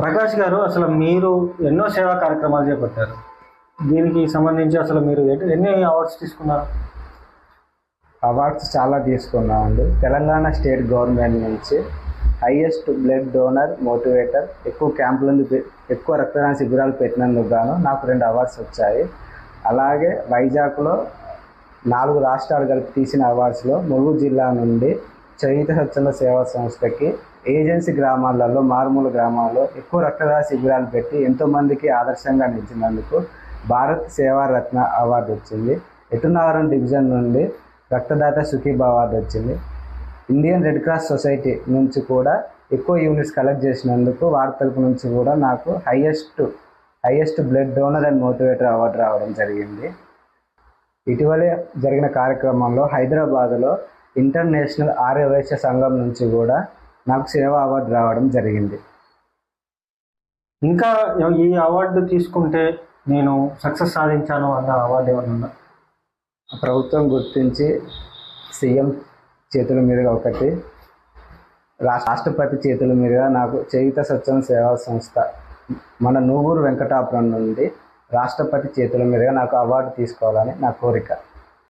ప్రకాష్ గారు, అసలు మీరు ఎన్నో సేవా కార్యక్రమాలు చేపట్టారు. దీనికి సంబంధించి అసలు మీరు ఎన్ని అవార్డ్స్ తీసుకున్నారు? అవార్డ్స్ చాలా తీసుకున్నామండి. తెలంగాణ స్టేట్ గవర్నమెంట్ నుంచి హైయెస్ట్ బ్లడ్ డోనర్ మోటివేటర్, ఎక్కువ క్యాంపులను ఎక్కువ రక్తదాన శిబిరాలు పెట్టినందుకు గాను నాకు 2 అవార్డ్స్ వచ్చాయి. అలాగే వైజాగ్లో 4 రాష్ట్రాలు కలిపి తీసిన అవార్డ్స్లో ములుగు జిల్లా నుండి చరిత స్వచ్ఛంద సేవా సంస్థకి ఏజెన్సీ గ్రామాలలో, మారుమూల గ్రామాల్లో ఎక్కువ రక్తదాన శిబిరాలు పెట్టి ఎంతోమందికి ఆదర్శంగా నిలిచినందుకు భారత్ సేవా రత్న అవార్డు వచ్చింది. ఎటునగరం డివిజన్ నుండి రక్తదాత సుఖీభావ అవార్డు వచ్చింది. ఇండియన్ రెడ్ క్రాస్ సొసైటీ నుంచి కూడా ఎక్కువ యూనిట్స్ కలెక్ట్ చేసినందుకు వారి తరపు నుంచి కూడా నాకు highest blood donor and motivator award రావడం జరిగింది. ఇటీవలే జరిగిన కార్యక్రమంలో హైదరాబాద్లో ఇంటర్నేషనల్ ఆర్యవైశ్య సంఘం నుంచి కూడా నాకు సేవా అవార్డు రావడం జరిగింది. ఇంకా ఈ అవార్డు తీసుకుంటే నేను సక్సెస్ సాధించాను అన్న అవార్డు ఏమన్నా ఉందా? ప్రభుత్వం గుర్తించి సీఎం చేతుల మీదుగా ఒకటి, రాష్ట్రపతి చేతుల మీదుగా నాకు చరిత స్వచ్ఛంద సేవా సంస్థ మన నూగూరు వెంకటాపురం నుండి రాష్ట్రపతి చేతుల మీదుగా నాకు అవార్డు తీసుకోవాలని నా కోరిక.